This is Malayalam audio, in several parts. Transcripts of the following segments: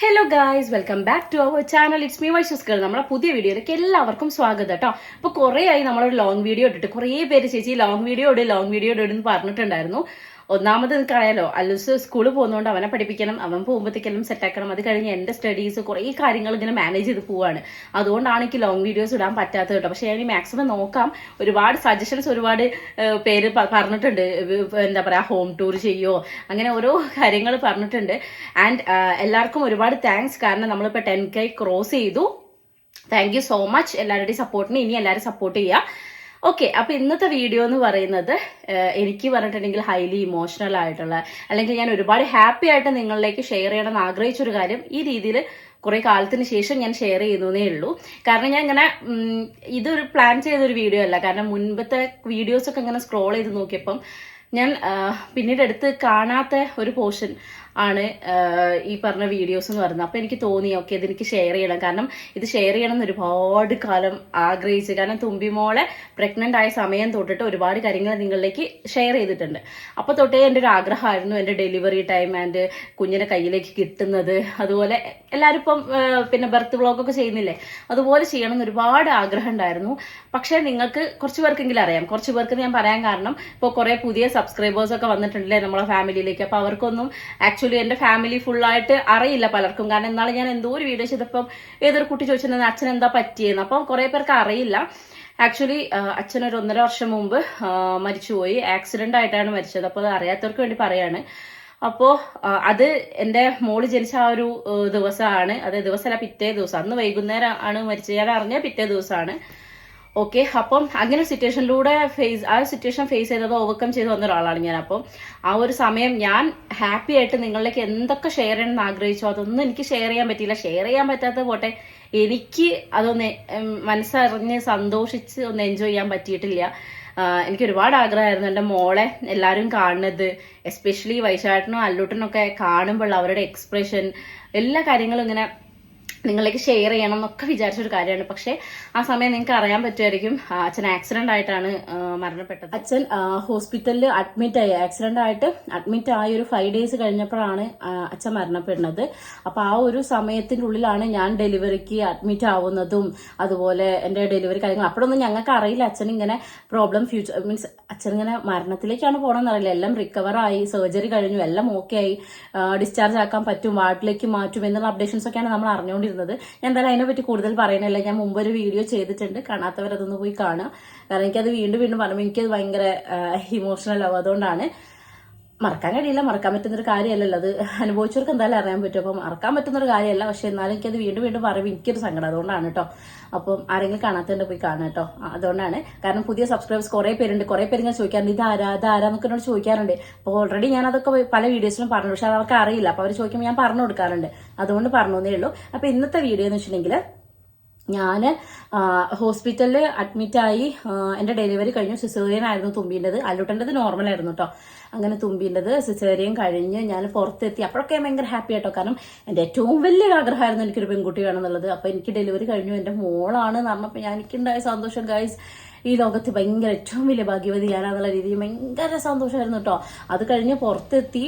Hello guys, welcome back to our channel. It's me Vaishus girl. നമ്മളെ പുതിയ വീഡിയോയിലേക്ക് എല്ലാവർക്കും സ്വാഗതം കേട്ടോ. അപ്പോൾ കുറേ ആയി നമ്മളൊരു ലോങ് വീഡിയോ ഇട്ടിട്ട്. കുറേ പേര് ചേച്ചി ലോങ് വീഡിയോ ഇടുന്ന് പറഞ്ഞിട്ടുണ്ടായിരുന്നു. ഒന്നാമത് നിങ്ങൾക്ക് അറിയാലോ, അല്ലൂസ് സ്കൂളിൽ പോകുന്നതുകൊണ്ട് അവനെ പഠിപ്പിക്കണം, അവൻ പോകുമ്പോഴത്തേക്കെല്ലാം സെറ്റാക്കണം. അത് കഴിഞ്ഞ് എൻ്റെ സ്റ്റഡീസ് കുറേ കാര്യങ്ങൾ ഇങ്ങനെ മാനേജ് ചെയ്ത് പോവാണ്. അതുകൊണ്ടാണ് എനിക്ക് ലോങ് വീഡിയോസ് ഇടാൻ പറ്റാത്തത് കേട്ടോ. പക്ഷേ ഞാൻ മാക്സിമം നോക്കാം. ഒരുപാട് സജഷൻസ് ഒരുപാട് പേര് പറഞ്ഞിട്ടുണ്ട്. എന്താ പറയുക, ഹോം ടൂർ ചെയ്യോ, അങ്ങനെ ഓരോ കാര്യങ്ങൾ പറഞ്ഞിട്ടുണ്ട്. ആൻഡ് എല്ലാവർക്കും ഒരുപാട് താങ്ക്സ്. കാരണം നമ്മളിപ്പോൾ 10K ക്രോസ് ചെയ്തു. താങ്ക് യു സോ മച്ച് എല്ലാവരുടെയും സപ്പോർട്ടിന്. ഇനി എല്ലാവരും സപ്പോർട്ട് ചെയ്യുക. ഓക്കെ, അപ്പൊ ഇന്നത്തെ വീഡിയോ എന്ന് പറയുന്നത് എനിക്ക് പറഞ്ഞിട്ടുണ്ടെങ്കിൽ ഹൈലി ഇമോഷണൽ ആയിട്ടുള്ള, അല്ലെങ്കിൽ ഞാൻ ഒരുപാട് ഹാപ്പി ആയിട്ട് നിങ്ങളിലേക്ക് ഷെയർ ചെയ്യണമെന്ന് ആഗ്രഹിച്ചൊരു കാര്യം ഈ രീതിയിൽ കുറെ കാലത്തിന് ശേഷം ഞാൻ ഷെയർ ചെയ്യുന്നതേ ഉള്ളൂ. കാരണം ഞാൻ ഇങ്ങനെ ഇതൊരു പ്ലാൻ ചെയ്തൊരു വീഡിയോ അല്ല. കാരണം മുൻപത്തെ വീഡിയോസ് ഒക്കെ ഇങ്ങനെ സ്ക്രോൾ ചെയ്ത് നോക്കിയപ്പം ഞാൻ പിന്നീട് എടുത്ത് കാണാത്ത ഒരു പോർഷൻ ആണ് ഈ പറഞ്ഞ വീഡിയോസ് എന്ന് പറയുന്നത്. അപ്പൊ എനിക്ക് തോന്നി ഓക്കെ, ഇതെനിക്ക് ഷെയർ ചെയ്യണം. കാരണം ഇത് ഷെയർ ചെയ്യണം എന്ന് ഒരുപാട് കാലം ആഗ്രഹിച്ചു. കാരണം തുമ്പിമോളെ പ്രഗ്നന്റ് ആയ സമയം തൊട്ടിട്ട് ഒരുപാട് കാര്യങ്ങൾ നിങ്ങളിലേക്ക് ഷെയർ ചെയ്തിട്ടുണ്ട്. അപ്പൊ തൊട്ടേ എൻ്റെ ഒരു ആഗ്രഹമായിരുന്നു എൻ്റെ ഡെലിവറി ടൈം ആൻഡ് കുഞ്ഞിനെ കയ്യിലേക്ക് കിട്ടുന്നത്. അതുപോലെ എല്ലാവരും ഇപ്പം പിന്നെ ബർത്ത് വ്ളോഗൊക്കെ ചെയ്യുന്നില്ലേ, അതുപോലെ ചെയ്യണം എന്ന് ഒരുപാട് ആഗ്രഹം ഉണ്ടായിരുന്നു. പക്ഷെ നിങ്ങൾക്ക് കുറച്ച് പേർക്കെങ്കിലും അറിയാം. കുറച്ച് പേർക്ക് ഞാൻ പറയാൻ കാരണം, ഇപ്പോൾ കുറെ പുതിയ സബ്സ്ക്രൈബേഴ്സ് ഒക്കെ വന്നിട്ടുണ്ടല്ലേ നമ്മളെ ഫാമിലിയിലേക്ക്. അപ്പൊ അവർക്കൊന്നും ആക്ച്വലി എന്റെ ഫാമിലി ഫുള്ളായിട്ട് അറിയില്ല പലർക്കും. കാരണം എന്നാലും ഞാൻ എന്തോ ഒരു വീഡിയോ ചെയ്തപ്പം ഏതൊരു കുട്ടി ചോദിച്ചിട്ടുണ്ടെന്ന് അച്ഛൻ എന്താ പറ്റിയെന്ന്. അപ്പം കുറെ പേർക്ക് അറിയില്ല. ആക്ച്വലി അച്ഛൻ ഒരു 1.5 വർഷം മുമ്പ് മരിച്ചുപോയി. ആക്സിഡന്റ് ആയിട്ടാണ് മരിച്ചത്. അപ്പോൾ അത് അറിയാത്തവർക്ക് വേണ്ടി പറയാണ്. അപ്പോൾ അത് എൻ്റെ മോള് ജനിച്ച ആ ഒരു ദിവസമാണ്. അത് ദിവസമല്ല, പിറ്റേ ദിവസം. അന്ന് വൈകുന്നേരം ആണ് മരിച്ചത്. ഞാൻ അറിഞ്ഞ പിറ്റേ ദിവസമാണ്. ഓക്കെ, അപ്പം അങ്ങനെ സിറ്റുവേഷനിലൂടെ ആ സിറ്റുവേഷൻ ഫേസ് ചെയ്തത് ഓവർകം ചെയ്ത് വന്ന ഒരാളാണ് ഞാൻ. അപ്പം ആ ഒരു സമയം ഞാൻ ഹാപ്പി ആയിട്ട് നിങ്ങളിലേക്ക് എന്തൊക്കെ ഷെയർ ചെയ്യണമെന്ന് ആഗ്രഹിച്ചോ അതൊന്നും എനിക്ക് ഷെയർ ചെയ്യാൻ പറ്റിയില്ല. ഷെയർ ചെയ്യാൻ പറ്റാത്ത പോട്ടെ, എനിക്ക് അതൊന്ന് മനസ്സറിഞ്ഞ് സന്തോഷിച്ച് ഒന്ന് എൻജോയ് ചെയ്യാൻ പറ്റിയിട്ടില്ല. എനിക്ക് ഒരുപാട് ആഗ്രഹമായിരുന്നു എൻ്റെ മോളെ എല്ലാവരും കാണുന്നത്, എസ്പെഷ്യലി വൈശാട്ടനും അല്ലൂട്ടനും ഒക്കെ കാണുമ്പോൾ അവരുടെ എക്സ്പ്രഷൻ, എല്ലാ കാര്യങ്ങളും ഇങ്ങനെ നിങ്ങളിലേക്ക് ഷെയർ ചെയ്യണം എന്നൊക്കെ വിചാരിച്ചൊരു കാര്യമാണ്. പക്ഷെ ആ സമയം നിങ്ങൾക്ക് അറിയാൻ പറ്റുമായിരിക്കും, അച്ഛൻ ആക്സിഡന്റ് ആയിട്ടാണ് മരണപ്പെട്ടത്. അച്ഛൻ ഹോസ്പിറ്റലിൽ ആക്സിഡന്റ് ആയിട്ട് അഡ്മിറ്റ് ആയ ഒരു 5 days കഴിഞ്ഞപ്പോഴാണ് അച്ഛൻ മരണപ്പെടുന്നത്. അപ്പൊ ആ ഒരു സമയത്തിന്റെ ഉള്ളിലാണ് ഞാൻ ഡെലിവറിക്ക് അഡ്മിറ്റ് ആവുന്നതും അതുപോലെ എന്റെ ഡെലിവറി കാര്യങ്ങൾ. അപ്പോഴൊന്നും ഞങ്ങൾക്ക് അറിയില്ല അച്ഛൻ ഇങ്ങനെ പ്രോബ്ലം മീൻസ് അച്ഛൻ ഇങ്ങനെ മരണത്തിലേക്കാണ് പോകണമെന്ന് അറിയില്ല. എല്ലാം റിക്കവർ ആയി, സർജറി കഴിഞ്ഞു, എല്ലാം ഓക്കെ ആയി, ഡിസ്ചാർജ് ആക്കാൻ പറ്റും, വാർഡിലേക്ക് മാറ്റും എന്നുള്ള അപ്ഡേഷൻസ് ഒക്കെയാണ് നമ്മൾ അറിഞ്ഞുകൊണ്ടിരുന്നത്. ഞാൻ എന്തായാലും അതിനെപ്പറ്റി കൂടുതൽ പറയുന്നില്ല. ഞാൻ മുമ്പ് ഒരു വീഡിയോ ചെയ്തിട്ടുണ്ട്, കാണാത്തവർ അതൊന്ന് പോയി കാണുക. കാരണം എനിക്കത് വീണ്ടും പറയുമ്പോൾ എനിക്കത് ഭയങ്കര ഇമോഷണൽ ആവും. അതുകൊണ്ടാണ്. മറക്കാൻ കഴിയില്ല, മറക്കാൻ പറ്റുന്നൊരു കാര്യമല്ലല്ലോ അത്. അനുഭവിച്ചവർക്ക് എന്തായാലും അറിയാൻ പറ്റും. അപ്പം മറക്കാൻ പറ്റുന്നൊരു കാര്യമല്ല. പക്ഷെ എന്നാലും എനിക്കത് വീണ്ടും പറയുമ്പോൾ എനിക്കൊരു സങ്കടം. അതുകൊണ്ടാണ് കേട്ടോ. അപ്പം ആരെങ്കിലും കാണാത്തതിന്റെ പോയി കാണാം കേട്ടോ. അതുകൊണ്ടാണ്. കാരണം പുതിയ സബ്സ്ക്രൈബേഴ്സ് കുറെ പേരുണ്ട്. കുറെ പേര് ഞാൻ ചോദിക്കാറുണ്ട്, ഇതാരാന്നൊക്കെ എന്നോട് ചോദിക്കാറുണ്ട്. അപ്പോൾ ഓൾറെഡി ഞാൻ അതൊക്കെ പല വീഡിയോസിലും പറഞ്ഞു, പക്ഷെ അവർക്ക് അറിയില്ല. അപ്പൊ അവർ ചോദിക്കുമ്പോൾ ഞാൻ പറഞ്ഞു കൊടുക്കാറുണ്ട്. അതുകൊണ്ട് പറഞ്ഞേ ഉള്ളൂ. അപ്പൊ ഇന്നത്തെ വീഡിയോ എന്ന് വെച്ചിട്ടുണ്ടെങ്കിൽ, ഞാൻ ഹോസ്പിറ്റലിൽ അഡ്മിറ്റായി. എൻ്റെ ഡെലിവറി കഴിഞ്ഞു. സിസേറിയൻ ആയിരുന്നു തുമ്പീൻ്റെത്. അല്ലൂട്ടൻ്റെത് നോർമൽ ആയിരുന്നു കേട്ടോ. അങ്ങനെ തുമ്പീൻ്റെത് സിസേറിയൻ കഴിഞ്ഞ് ഞാൻ പുറത്തെത്തി. അപ്പോഴൊക്കെ ഞാൻ ഭയങ്കര ഹാപ്പി ആയിട്ടോ. കാരണം എൻ്റെ ഏറ്റവും വലിയൊരു ആഗ്രഹമായിരുന്നു എനിക്കൊരു പെൺകുട്ടി വേണമെന്നുള്ളത്. അപ്പോൾ എനിക്ക് ഡെലിവറി കഴിഞ്ഞു, എൻ്റെ മോളാണ് എന്ന് പറഞ്ഞപ്പോൾ എനിക്കുണ്ടായ സന്തോഷം ഗൈസ്, ഈ ലോകത്ത് ഭയങ്കര ഏറ്റവും വലിയ ഭാഗ്യവതി ഞാനാന്നുള്ള രീതിയിൽ ഭയങ്കര സന്തോഷമായിരുന്നു കേട്ടോ. അത് കഴിഞ്ഞ് പുറത്തെത്തി,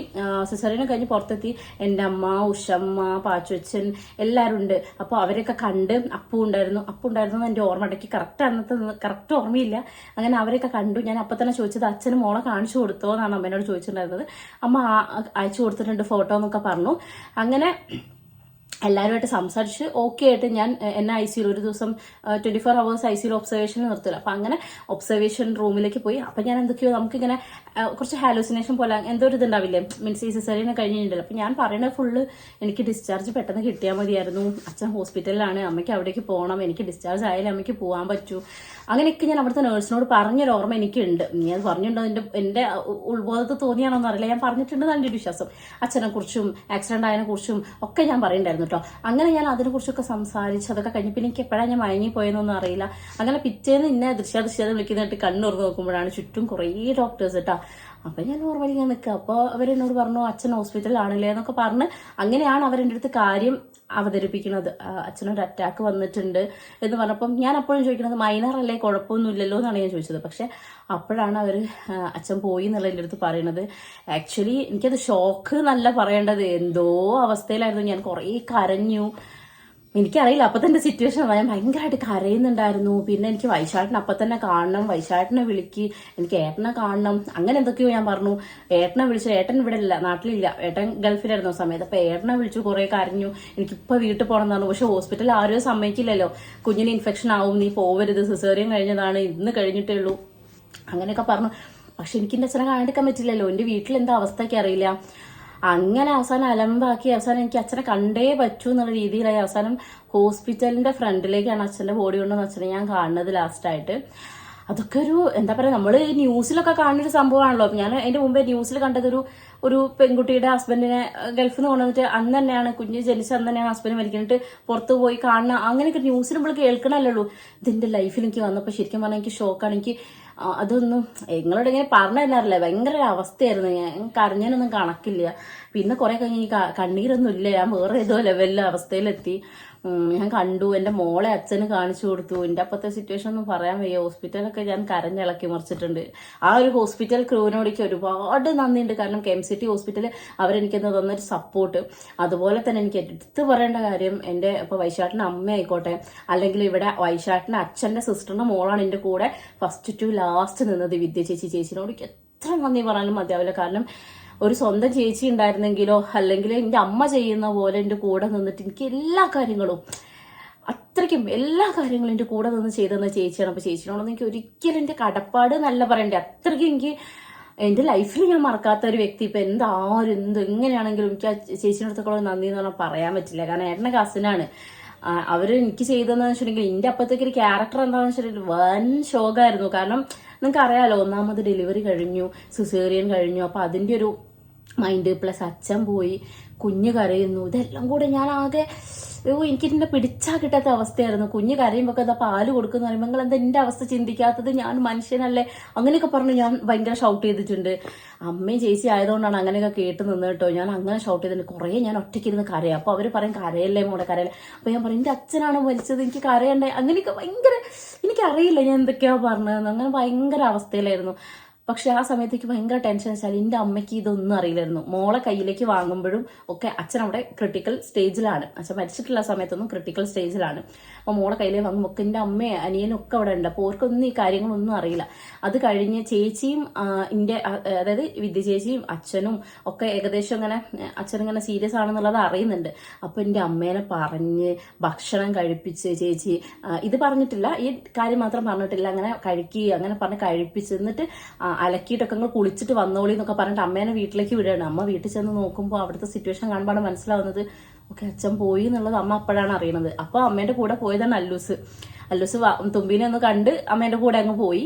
സിസേറിയൻ കഴിഞ്ഞ് പുറത്തെത്തി. എൻ്റെ അമ്മ, ഉഷമ്മ, പാച്ചുവച്ചൻ എല്ലാവരും ഉണ്ട്. അപ്പോൾ അവരൊക്കെ കണ്ട്. അപ്പു ഉണ്ടായിരുന്നു എൻ്റെ ഓർമ്മ. ഇടയ്ക്ക് കറക്റ്റ് ഓർമ്മയില്ല. അങ്ങനെ അവരൊക്കെ കണ്ടു. ഞാൻ അപ്പം തന്നെ ചോദിച്ചത് അച്ഛന് മോളെ കാണിച്ചു കൊടുത്തോ എന്നാണ് അമ്മേനോട് ചോദിച്ചിട്ടുണ്ടായിരുന്നത്. അമ്മ അയച്ചു കൊടുത്തിട്ടുണ്ട് ഫോട്ടോ എന്നൊക്കെ പറഞ്ഞു. അങ്ങനെ എല്ലാവരുമായിട്ട് സംസാരിച്ച് ഓക്കെ ആയിട്ട് ഞാൻ എന്നെ ICU ഒരു ദിവസം 24 hours ICU ഒബ്സർവേഷൻ നിർത്തില്ല. അപ്പം അങ്ങനെ ഒബ്സർവേഷൻ റൂമിലേക്ക് പോയി. അപ്പം ഞാൻ എന്തൊക്കെയോ നമുക്കിങ്ങനെ കുറച്ച് ഹാലൂസിനേഷൻ പോലെ എന്തോ ഒരു ഇതുണ്ടാവില്ലേ, മീൻസ് ഈ സിസേറിയനെ കഴിഞ്ഞിട്ടുണ്ടല്ലോ. അപ്പം ഞാൻ പറയുന്നത് ഫുള്ള് എനിക്ക് ഡിസ്ചാർജ് പെട്ടെന്ന് കിട്ടിയാൽ മതിയായിരുന്നു, അച്ഛൻ ഹോസ്പിറ്റലിലാണ്, അമ്മയ്ക്ക് അവിടേക്ക് പോകണം, എനിക്ക് ഡിസ്ചാർജ് ആയാലും അമ്മയ്ക്ക് പോകാൻ പറ്റൂ, അങ്ങനെയൊക്കെ ഞാൻ അവിടുത്തെ നേഴ്സിനോട് പറഞ്ഞൊരു ഓർമ്മ എനിക്കുണ്ട്. ഞാൻ പറഞ്ഞിട്ടുണ്ടോ, എൻ്റെ ഉൾബോധത്തിൽ തോന്നിയാണോ എന്നറിയില്ല, ഞാൻ പറഞ്ഞിട്ടുണ്ട് എൻ്റെ ഒരു വിശ്വാസം. അച്ഛനെ കുറിച്ചും ആക്സിഡന്റ് ആയതിനെ കുറിച്ചും ഒക്കെ ഞാൻ പറയുന്നുണ്ടായിരുന്നു കേട്ടോ. അങ്ങനെ ഞാൻ അതിനെക്കുറിച്ചൊക്കെ സംസാരിച്ച് അതൊക്കെ കഴിഞ്ഞ് പിന്നെ എനിക്ക് എപ്പോഴാണ് ഞാൻ മയങ്ങിപ്പോയെന്നൊന്നും അറിയില്ല. അങ്ങനെ പിറ്റേന്ന് ഇന്നെ ദൃശ്യ വിളിക്കുന്നതായിട്ട് കണ്ണുറന്ന് നോക്കുമ്പോഴാണ് ചുറ്റും കുറേ ഡോക്ടേഴ്സ് കേട്ടോ. അപ്പൊ ഞാൻ നോർമലി ഞാൻ നിൽക്കുക. അപ്പോൾ അവരെന്നോട് പറഞ്ഞു അച്ഛൻ ഹോസ്പിറ്റലിലാണല്ലേ എന്നൊക്കെ പറഞ്ഞ്. അങ്ങനെയാണ് അവരെൻ്റെ അടുത്ത് കാര്യം അവതരിപ്പിക്കുന്നത്. അച്ഛനൊരു അറ്റാക്ക് വന്നിട്ടുണ്ട് എന്ന് പറഞ്ഞപ്പം ഞാൻ അപ്പോഴും ചോദിക്കുന്നത് മൈനർ അല്ലേ, കുഴപ്പമൊന്നുമില്ലല്ലോ എന്നാണ് ഞാൻ ചോദിച്ചത്. പക്ഷെ അപ്പോഴാണ് അവർ അച്ഛൻ പോയി എന്നുള്ള എൻ്റെ അടുത്ത് പറയണത്. ആക്ച്വലി എനിക്കത് ഷോക്ക് എന്നല്ല പറയേണ്ടത്, എന്തോ അവസ്ഥയിലായിരുന്നു. ഞാൻ കുറേ കരഞ്ഞു. എനിക്കറിയില്ല അപ്പം തന്നെ സിറ്റുവേഷൻ ഞാൻ ഭയങ്കരമായിട്ട് കരയുന്നുണ്ടായിരുന്നു. പിന്നെ എനിക്ക് വൈശാട്ടിനെ അപ്പം തന്നെ കാണണം, വൈശാട്ടിനെ വിളിക്ക്, എനിക്ക് ഏട്ടനെ കാണണം, അങ്ങനെ എന്തൊക്കെയോ ഞാൻ പറഞ്ഞു. ഏട്ടനെ വിളിച്ചു. ഏട്ടൻ ഇവിടെ ഇല്ല, നാട്ടിലില്ല, ഏട്ടൻ ഗൾഫിലായിരുന്നു സമയത്ത്. അപ്പം ഏട്ടനെ വിളിച്ചു, കുറേ കരഞ്ഞു. എനിക്കിപ്പോൾ വീട്ടിൽ പോകണം എന്നാണ്. പക്ഷെ ഹോസ്പിറ്റലിൽ ആരും സമ്മതിക്കില്ലല്ലോ, കുഞ്ഞിന് ഇൻഫെക്ഷൻ ആവും, നീ പോവരുത്, സിസേറിയൻ കഴിഞ്ഞതാണ്, ഇന്ന് കഴിഞ്ഞിട്ടേ ഉള്ളൂ, അങ്ങനെയൊക്കെ പറഞ്ഞു. പക്ഷെ എനിക്ക് എൻ്റെ അച്ഛനെ കാണിക്കാൻ പറ്റില്ലല്ലോ, എൻ്റെ വീട്ടിൽ എന്താ അവസ്ഥയ്ക്ക് അറിയില്ല. അങ്ങനെ അവസാനം അലമ്പാക്കി അവസാനം എനിക്ക് അച്ഛനെ കണ്ടേ പറ്റൂ എന്നുള്ള രീതിയിലായി. അവസാനം ഹോസ്പിറ്റലിന്റെ ഫ്രണ്ടിലേക്കാണ് അച്ഛന്റെ ബോഡി കൊണ്ടുവന്ന് അച്ഛനെ ഞാൻ കാണുന്നത് ലാസ്റ്റായിട്ട്. അതൊക്കെ ഒരു എന്താ പറയുക, നമ്മൾ ന്യൂസിലൊക്കെ കാണുന്നൊരു സംഭവമാണല്ലോ. ഞാൻ അതിന്റെ മുമ്പേ ന്യൂസിൽ കണ്ടത് ഒരു പെൺകുട്ടിയുടെ ഹസ്ബൻഡിനെ ഗൾഫിൽ നിന്ന് കൊണ്ടുവന്നിട്ട് അന്ന് തന്നെയാണ്, കുഞ്ഞ് ജനിച്ച അന്ന് തന്നെയാണ് ഹസ്ബൻഡ് മരിക്കുന്നിട്ട് പുറത്ത് പോയി കാണുന്ന, അങ്ങനെയൊക്കെ ന്യൂസിൽ നമ്മൾ കേൾക്കണമല്ലോ. ഇതിന്റെ ലൈഫിൽ എനിക്ക് വന്നപ്പോൾ ശരിക്കും പറഞ്ഞാൽ എനിക്ക് ഷോക്കാണ്. എനിക്ക് അതൊന്നും നിങ്ങളോട് ഇങ്ങനെ പറഞ്ഞു തരാറില്ല, ഭയങ്കര ഒരു അവസ്ഥയായിരുന്നു. ഞാൻ കരഞ്ഞാനൊന്നും കണക്കില്ല. പിന്നെ കുറെ കഴിഞ്ഞ് ഈ കണ്ണീരൊന്നും ഇല്ല, ഞാൻ വേറെ ഏതോ ലെവലിലെ അവസ്ഥയിലെത്തി. ഞാൻ കണ്ടു, എൻ്റെ മോളെ അച്ഛന് കാണിച്ചു കൊടുത്തു. എൻ്റെ അപ്പത്തെ സിറ്റുവേഷൻ ഒന്നും പറയാൻ വയ്യ. ഹോസ്പിറ്റലൊക്കെ ഞാൻ കരഞ്ഞിളക്കി മറിച്ചിട്ടുണ്ട്. ആ ഒരു ഹോസ്പിറ്റൽ ക്രൂവിനോട് എനിക്ക് ഒരുപാട് നന്ദിയുണ്ട്. കാരണം KMCT ഹോസ്പിറ്റൽ അവരെനിക്ക് തന്നൊരു സപ്പോർട്ട്. അതുപോലെ തന്നെ എനിക്ക് എടുത്ത് പറയേണ്ട കാര്യം, എൻ്റെ ഇപ്പോൾ വൈശാട്ടിൻ്റെ അമ്മ ആയിക്കോട്ടെ, അല്ലെങ്കിൽ ഇവിടെ വൈശാട്ടിൻ്റെ അച്ഛൻ്റെ സിസ്റ്ററിൻ്റെ മോളാണ് എൻ്റെ കൂടെ ഫസ്റ്റ് ടു ലാസ്റ്റ് നിന്നത്, വിദ്യ ചേച്ചിനോട് എനിക്ക് എത്ര നന്ദി പറയാനും മതിയാവില്ല. കാരണം ഒരു സ്വന്തം ചേച്ചി ഉണ്ടായിരുന്നെങ്കിലോ, അല്ലെങ്കിൽ എൻ്റെ അമ്മ ചെയ്യുന്ന പോലെ എൻ്റെ കൂടെ നിന്നിട്ട് എനിക്ക് എല്ലാ കാര്യങ്ങളും അത്രയ്ക്കും എല്ലാ കാര്യങ്ങളും എൻ്റെ കൂടെ നിന്ന് ചെയ്തെന്ന ചേച്ചിയാണ്. അപ്പോൾ ചേച്ചിനോടൊന്നും എനിക്ക് ഒരിക്കലും എൻ്റെ കടപ്പാട് നല്ല പറയണ്ടേ, അത്രയ്ക്കും എനിക്ക് എൻ്റെ ലൈഫിൽ ഞാൻ മറക്കാത്ത ഒരു വ്യക്തി. ഇപ്പം എങ്ങനെയാണെങ്കിലും എനിക്ക് ആ ചേച്ചിനടുത്തൊക്കെ നന്ദി എന്ന് പറഞ്ഞാൽ പറയാൻ പറ്റില്ല. കാരണം ഏട്ടൻ്റെ കസിനാണ്. അവർ എനിക്ക് ചെയ്തതെന്ന് വെച്ചിട്ടുണ്ടെങ്കിൽ എൻ്റെ അപ്പത്തേക്ക് ഒരു ക്യാരക്ടർ എന്താണെന്ന് വെച്ചിട്ടുണ്ടെങ്കിൽ വൻ ഷോക്കായിരുന്നു. കാരണം നിങ്ങൾക്ക് അറിയാലോ, ഒന്നാമത് ഡെലിവറി കഴിഞ്ഞു, സിസേറിയൻ കഴിഞ്ഞു. അപ്പോൾ അതിൻ്റെ ഒരു മൈൻഡ് പ്ലസ് അച്ഛൻ പോയി, കുഞ്ഞ് കരയുന്നു, ഇതെല്ലാം കൂടെ ഞാൻ ആകെ എനിക്കിതിൻ്റെ പിടിച്ചാൽ കിട്ടാത്ത അവസ്ഥയായിരുന്നു. കുഞ്ഞ് കരയുമ്പോൾ എന്താ പാല് കൊടുക്കുന്ന പറയുമ്പോൾ നിങ്ങൾ എന്താ എൻ്റെ അവസ്ഥ ചിന്തിക്കാത്തത്, ഞാൻ മനുഷ്യനല്ലേ, അങ്ങനെയൊക്കെ പറഞ്ഞ് ഞാൻ ഭയങ്കര ഷൗട്ട് ചെയ്തിട്ടുണ്ട്. അമ്മയും ചേച്ചി ആയതുകൊണ്ടാണ് അങ്ങനെയൊക്കെ കേട്ട് നിന്ന് കേട്ടോ. ഞാൻ അങ്ങനെ ഷൗട്ട് ചെയ്തിട്ടുണ്ട്. കുറേ ഞാൻ ഒറ്റയ്ക്കിരുന്ന് കരയാം. അപ്പോൾ അവർ പറയും കരയല്ലേ മോളെ കരയല്ലേ. അപ്പോൾ ഞാൻ പറയും എൻ്റെ അച്ഛനാണ് മരിച്ചത്, എനിക്ക് കരയണ്ടേ, അങ്ങനെയൊക്കെ ഭയങ്കര, എനിക്കറിയില്ല ഞാൻ എന്തൊക്കെയാണ് പറഞ്ഞതെന്ന്. അങ്ങനെ ഭയങ്കര അവസ്ഥയിലായിരുന്നു. പക്ഷെ ആ സമയത്തേക്ക് ഭയങ്കര ടെൻഷൻ വെച്ചാൽ എൻ്റെ അമ്മയ്ക്ക് ഇതൊന്നും അറിയില്ലായിരുന്നു. മോളെ കയ്യിലേക്ക് വാങ്ങുമ്പോഴും ഒക്കെ അച്ഛൻ അവിടെ ക്രിട്ടിക്കൽ സ്റ്റേജിലാണ്. അച്ഛൻ മരിച്ചിട്ടുള്ള സമയത്തൊന്നും ക്രിട്ടിക്കൽ സ്റ്റേജിലാണ്. അപ്പോൾ മോളെ കയ്യിലേക്ക് വാങ്ങുമ്പോൾ ഒക്കെ എൻ്റെ അമ്മയും അനിയനും ഒക്കെ അവിടെ ഉണ്ട്. അപ്പോൾ അവർക്കൊന്നും ഈ കാര്യങ്ങളൊന്നും അറിയില്ല. അത് കഴിഞ്ഞ് ചേച്ചിയും അതായത് വിദ്യ ചേച്ചിയും അച്ഛനും ഒക്കെ ഏകദേശം ഇങ്ങനെ അച്ഛനിങ്ങനെ സീരിയസ് ആണെന്നുള്ളത് അറിയുന്നുണ്ട്. അപ്പോൾ എൻ്റെ അമ്മേനെ പറഞ്ഞ് ഭക്ഷണം കഴിപ്പിച്ച്, ചേച്ചി ഇത് പറഞ്ഞിട്ടില്ല, ഈ കാര്യം മാത്രം പറഞ്ഞിട്ടില്ല, അങ്ങനെ കഴിക്കുക അങ്ങനെ പറഞ്ഞ് കഴിപ്പിച്ച്, എന്നിട്ട് അലക്കിയിട്ടൊക്കെ നിങ്ങൾ കുളിച്ചിട്ട് വന്നോളി എന്നൊക്കെ പറഞ്ഞിട്ട് അമ്മേനെ വീട്ടിലേക്ക് വിടുകയാണ്. അമ്മ വീട്ടിൽ ചെന്ന് നോക്കുമ്പോൾ അവിടുത്തെ സിറ്റുവേഷൻ കാണുമ്പോഴാണ് മനസ്സിലാവുന്നത് ഓക്കെ അച്ഛൻ പോയി എന്നുള്ളത് അമ്മ അപ്പോഴാണ് അറിയണത്. അപ്പോൾ അമ്മേൻ്റെ കൂടെ പോയതാണ് അല്ലൂസ് തുമ്പീനെ ഒന്ന് കണ്ട് അമ്മേൻ്റെ കൂടെ അങ്ങ് പോയി.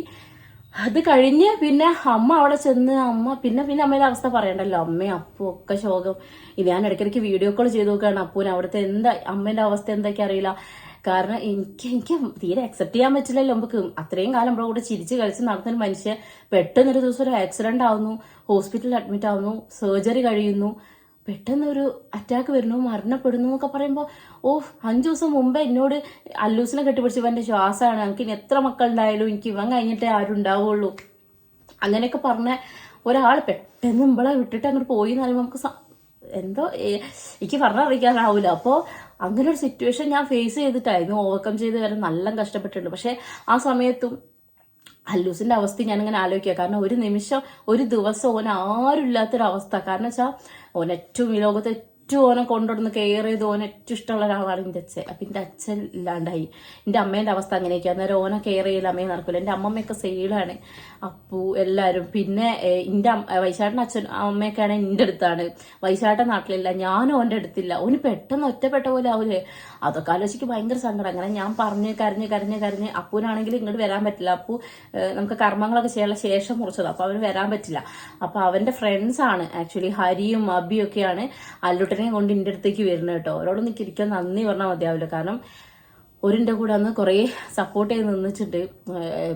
അത് കഴിഞ്ഞ് പിന്നെ അമ്മ അവിടെ ചെന്ന് പിന്നെ അമ്മയുടെ അവസ്ഥ പറയണ്ടല്ലോ, അമ്മയും അപ്പും ഒക്കെ ശോകം. ഇത് ഞാൻ ഇടയ്ക്കിടയ്ക്ക് വീഡിയോ കോൾ ചെയ്ത് നോക്കുകയാണ് അപ്പൂന്. അവിടുത്തെ അമ്മേൻ്റെ അവസ്ഥ എന്തൊക്കെ അറിയില്ല. കാരണം എനിക്ക് തീരെ അക്സെപ്റ്റ് ചെയ്യാൻ പറ്റില്ലല്ലോ. നമുക്ക് അത്രയും കാലം നമ്മുടെ കൂടെ ചിരിച്ച് കളിച്ച് നടന്നൊരു മനുഷ്യൻ പെട്ടെന്നൊരു ദിവസം ഒരു ആക്സിഡന്റ് ആവുന്നു, ഹോസ്പിറ്റലിൽ അഡ്മിറ്റ് ആവുന്നു, സർജറി കഴിയുന്നു, പെട്ടെന്നൊരു അറ്റാക്ക് വരുന്നു, മരണപ്പെടുന്നു എന്നൊക്കെ പറയുമ്പോൾ 5 ദിവസം മുമ്പേ എന്നോട് അല്ലൂസിനെ കെട്ടിപ്പിടിച്ച് ഇവന്റെ ശ്വാസമാണ്, എനിക്ക് ഇനി എത്ര മക്കളുണ്ടായാലും എനിക്ക് ഇവൻ കഴിഞ്ഞിട്ടേ ആരും ഉണ്ടാവുള്ളൂ അങ്ങനെയൊക്കെ പറഞ്ഞ ഒരാൾ പെട്ടെന്ന് ഇമ്പളെ വിട്ടിട്ട് അങ്ങോട്ട് പോയി എന്ന് പറയുമ്പോൾ നമുക്ക് എന്തോ എനിക്ക് പറഞ്ഞറിയിക്കാനാവില്ല. അപ്പോൾ അങ്ങനെ ഒരു സിറ്റുവേഷൻ ഞാൻ ഫേസ് ചെയ്തിട്ടായിരുന്നു, ഓവർകം ചെയ്ത് വരാൻ നല്ല കഷ്ടപ്പെട്ടിട്ടുണ്ട്. പക്ഷെ ആ സമയത്തും അല്ലൂസിന്റെ അവസ്ഥ ഞാനിങ്ങനെ ആലോചിക്കുക. കാരണം ഒരു നിമിഷം ഒരു ദിവസം ഓൻ ആരും ഇല്ലാത്തൊരവസ്ഥ. കാരണം വെച്ചാൽ ഓൻ ഏറ്റവും ഈ ലോകത്തെ ഏറ്റവും ഓനെ കൊണ്ടുവന്ന് കെയർ ചെയ്ത് ഓനെ ഏറ്റവും ഇഷ്ടമുള്ള ഒരാളാണ് എൻ്റെ അച്ഛൻ. അപ്പം എൻ്റെ അച്ഛൻ ഇല്ലാണ്ടായി. എൻ്റെ അമ്മേൻ്റെ അവസ്ഥ അങ്ങനെയൊക്കെ. അന്നേരം ഓനെ കെയർ ചെയ്യില്ല, അമ്മയെ നടക്കില്ല. എൻ്റെ അമ്മമ്മയൊക്കെ സെയിലാണ്, അപ്പു എല്ലാവരും. പിന്നെ എൻ്റെ വൈശാട്ടൻ അച്ഛൻ അമ്മയൊക്കെയാണ് എൻ്റെ അടുത്താണ്. വൈശാട്ടൻ നാട്ടിലില്ല, ഞാനും ഓൻ്റെ അടുത്തില്ല. ഓന് പെട്ടെന്ന് ഒറ്റപ്പെട്ട പോലെ ആവില്ലേ, അതൊക്കെ ആലോചിക്ക് ഭയങ്കര സങ്കടം. അങ്ങനെ ഞാൻ പറഞ്ഞ് കരഞ്ഞ് അപ്പൂനാണെങ്കിൽ ഇങ്ങോട്ട് വരാൻ പറ്റില്ല. അപ്പു നമുക്ക് കർമ്മങ്ങളൊക്കെ ചെയ്യാനുള്ള ശേഷം മുറിച്ചത്, അപ്പോൾ അവന് വരാൻ പറ്റില്ല. അപ്പോൾ അവൻ്റെ ഫ്രണ്ട്സാണ് ആക്ച്വലി ഹരിയും അബിയും ഒക്കെയാണ് അല്ലുട്ടനെയും കൊണ്ട് എൻ്റെ അടുത്തേക്ക് വരുന്നത് കേട്ടോ. അവരോടൊന്നും എനിക്ക് ഇരിക്കാൻ നന്ദി പറഞ്ഞാൽ മതിയാവില്ല. കാരണം ഒരിൻ്റെ കൂടെ അന്ന് കുറേ സപ്പോർട്ട് ചെയ്ത് നിന്നിട്ടുണ്ട്.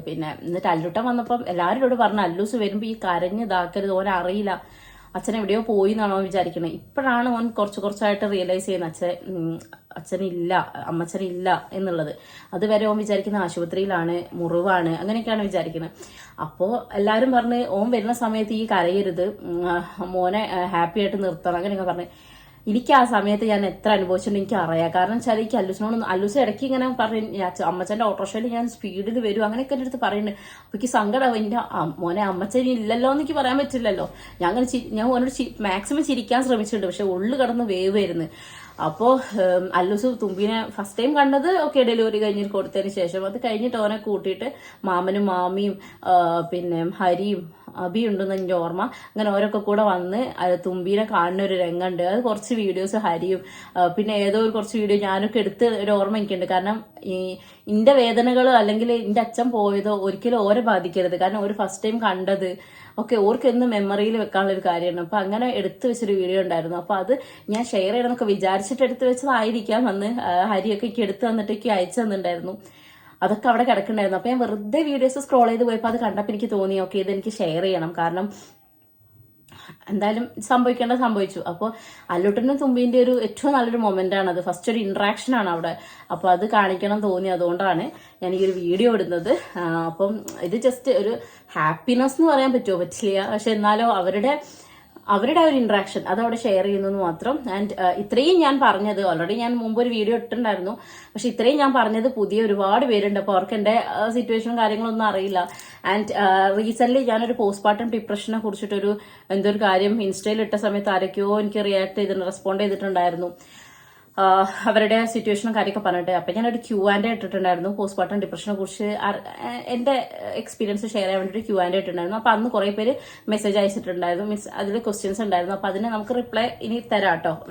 പിന്നെ എന്നിട്ട് അല്ലുട്ടൻ വന്നപ്പം എല്ലാവരും ഇവിടെ പറഞ്ഞു അല്ലൂസ് വരുമ്പോൾ ഈ കരഞ്ഞ് ഇതാക്കരുത്, ഓനെ അറിയില്ല. അച്ഛൻ എവിടെയോ പോയി എന്നാണോ വിചാരിക്കുന്നത്. ഇപ്പോഴാണ് ഓൻ കുറച്ചായിട്ട് റിയലൈസ് ചെയ്യുന്നത് അച്ഛനില്ല, അമ്മച്ചനില്ല എന്നുള്ളത്. അതുവരെ ഓൻ വിചാരിക്കുന്ന ആശുപത്രിയിലാണ്, മുറിവാണ്, അങ്ങനെയൊക്കെയാണ് വിചാരിക്കുന്നത്. അപ്പോൾ എല്ലാവരും പറഞ്ഞ് ഓൻ വരുന്ന സമയത്ത് ഈ കരയരുത്, മോനെ ഹാപ്പി ആയിട്ട് നിർത്തണം അങ്ങനെയൊക്കെ പറഞ്ഞ്. എനിക്ക് ആ സമയത്ത് ഞാൻ എത്ര അനുഭവിച്ചിട്ടുണ്ട് എനിക്ക് അറിയാം. കാരണം വെച്ചാൽ എനിക്ക് അല്ലൂസ് ഇടയ്ക്ക് ഇങ്ങനെ പറഞ്ഞു അമ്മച്ചന്റെ ഓട്ടോറിക്ഷയിൽ ഞാൻ സ്പീഡിൽ വരും അങ്ങനെയൊക്കെ എൻ്റെ അടുത്ത് പറയുന്നുണ്ട്. അപ്പൊ എനിക്ക് സങ്കടം, എൻ്റെ മോനെ അമ്മച്ചനി ഇല്ലല്ലോ എന്ന് എനിക്ക് പറയാൻ പറ്റില്ലല്ലോ. ഞാൻ ഓനോട് മാക്സിമം ചിരിക്കാൻ ശ്രമിച്ചിട്ടുണ്ട്, പക്ഷെ ഉള്ളു കിടന്ന് വേവായിരുന്നു. അപ്പോൾ അല്ലൂസ് തുമ്പിനെ ഫസ്റ്റ് ടൈം കണ്ടത് ഡെലിവറി കഴിഞ്ഞിട്ട് കൊടുത്തതിന് ശേഷം. അത് കഴിഞ്ഞിട്ട് ഓനെ കൂട്ടിയിട്ട് മാമനും മാമിയും പിന്നെ ഹരിയും അഭിയുണ്ടെന്ന് എനിക്ക് ഓർമ്മ. അങ്ങനെ ഓരോക്കെ കൂടെ വന്ന് തുമ്പീനെ കാണുന്ന ഒരു രംഗമുണ്ട്. അത് കുറച്ച് വീഡിയോസ് ഹരിയും പിന്നെ ഏതോ ഒരു കുറച്ച് വീഡിയോ ഞാനൊക്കെ എടുത്ത് ഒരു ഓർമ്മ എനിക്കുണ്ട്. കാരണം ഇന്റെ വേദനകൾ അല്ലെങ്കിൽ ഇന്റെ അച്ഛൻ പോയതോ ഒരിക്കലും ഓരെ ബാധിക്കരുത്. കാരണം ഒരു ഫസ്റ്റ് ടൈം കണ്ടത് ഓർക്ക് എന്ന് മെമ്മറിയിൽ വെക്കാനുള്ള ഒരു കാര്യമാണ്. അപ്പൊ അങ്ങനെ എടുത്തു വെച്ചൊരു വീഡിയോ ഉണ്ടായിരുന്നു. അപ്പൊ അത് ഞാൻ ഷെയർ ചെയ്യണമെന്നൊക്കെ വിചാരിച്ചിട്ട് എടുത്തു വെച്ചതായിരിക്കാം. വന്ന് ഹരിയൊക്കെ എനിക്ക് എടുത്തു തന്നിട്ട് എനിക്ക് അയച്ചു തന്നിട്ടുണ്ടായിരുന്നു. അതൊക്കെ അവിടെ കിടക്കുന്നുണ്ടായിരുന്നു. അപ്പൊ ഞാൻ വെറുതെ വീഡിയോസ് സ്ക്രോൾ ചെയ്ത് പോയപ്പോൾ അത് കണ്ടപ്പോൾ എനിക്ക് തോന്നി ഇതെനിക്ക് ഷെയർ ചെയ്യണം. കാരണം എന്തായാലും സംഭവിക്കേണ്ടത് സംഭവിച്ചു. അപ്പോൾ അല്ലൂട്ടനും തുമ്പീന്റെ ഒരു ഏറ്റവും നല്ലൊരു മൊമെന്റ് ആണ് അത്. ഫസ്റ്റ് ഒരു ഇന്ററാക്ഷൻ ആണ് അവിടെ. അപ്പൊ അത് കാണിക്കണം തോന്നി, അതുകൊണ്ടാണ് ഞാൻ ഈ ഒരു വീഡിയോ ഇടുന്നത്. അപ്പം ഇത് ജസ്റ്റ് ഒരു ഹാപ്പിനെസ് എന്ന് പറയാൻ പറ്റുമോ, പറ്റില്ല. പക്ഷെ എന്നാലോ അവരുടെ ഒരു ഇന്ററാക്ഷൻ അതവിടെ ഷെയർ ചെയ്യുന്നു മാത്രം. ആൻഡ് ഇത്രയും ഞാൻ പറഞ്ഞത് ഓൾറെഡി ഞാൻ മുമ്പ് ഒരു വീഡിയോ ഇട്ടിട്ടുണ്ടായിരുന്നു. പക്ഷെ ഇത്രയും ഞാൻ പറഞ്ഞത് പുതിയ ഒരുപാട് പേരുണ്ട്. അപ്പോൾ അവർക്ക് എൻ്റെ സിറ്റുവേഷനും കാര്യങ്ങളൊന്നും അറിയില്ല. ആൻഡ് റീസെന്റ് ഞാനൊരു പോസ്റ്റ്മോർട്ടം ഡിപ്രഷനെ കുറിച്ചിട്ടൊരു എന്തൊരു കാര്യം ഇൻസ്റ്റയിൽ ഇട്ട സമയത്ത് ആരൊക്കെയോ എനിക്ക് റെസ്പോണ്ട് ചെയ്തിട്ടുണ്ടായിരുന്നു. അവരുടെ സിറ്റുവേഷനും കാര്യമൊക്കെ പറഞ്ഞിട്ട്. അപ്പൊ ഞാനൊരു Q&A ഇട്ടിട്ടുണ്ടായിരുന്നു പോസ്റ്റ്മോർട്ടം ഡിപ്രഷനെ കുറിച്ച് എന്റെ എക്സ്പീരിയൻസ് ഷെയർ ചെയ്യാൻ വേണ്ടിയിട്ട് Q&A ഇട്ടിട്ടുണ്ടായിരുന്നു. അപ്പൊ അന്ന് കുറെ പേര് മെസ്സേജ് അയച്ചിട്ടുണ്ടായിരുന്നു. മീൻസ് അതിൽ ക്വസ്റ്റ്യൻസ് ഉണ്ടായിരുന്നു. അപ്പൊ അതിന് നമുക്ക് റിപ്ലൈ ഇനി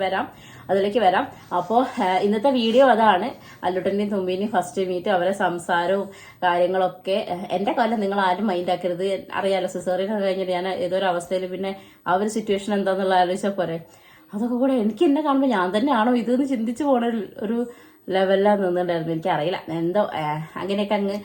വരാം, അതിലേക്ക് വരാം. അപ്പോൾ ഇന്നത്തെ വീഡിയോ അതാണ്. അല്ലൂട്ടന്റെയും തുമ്പീന്റെയും ഫസ്റ്റ് മീറ്റ്, അവരെ സംസാരവും കാര്യങ്ങളൊക്കെ. എന്റെ കാലം നിങ്ങൾ ആരും മൈൻഡ് ആക്കരുത്. അറിയാലോ, സിസേറിയൻ കഴിഞ്ഞിട്ട് ഞാൻ ഏതൊരു അവസ്ഥയിൽ പിന്നെ ആ ഒരു സിറ്റുവേഷൻ എന്താന്നുള്ള ആലോചിച്ചാൽ പോരെ. അതൊക്കെ കൂടെ എനിക്ക് എന്നെ കാണുമ്പോൾ ഞാൻ തന്നെയാണോ ഇതെന്ന് ചിന്തിച്ചു പോണ ഒരു ലെവലിലാണ് നിന്നിട്ടുണ്ടായിരുന്നു. എനിക്കറിയില്ല എന്തോ അങ്ങനെയൊക്കെ അങ്ങ്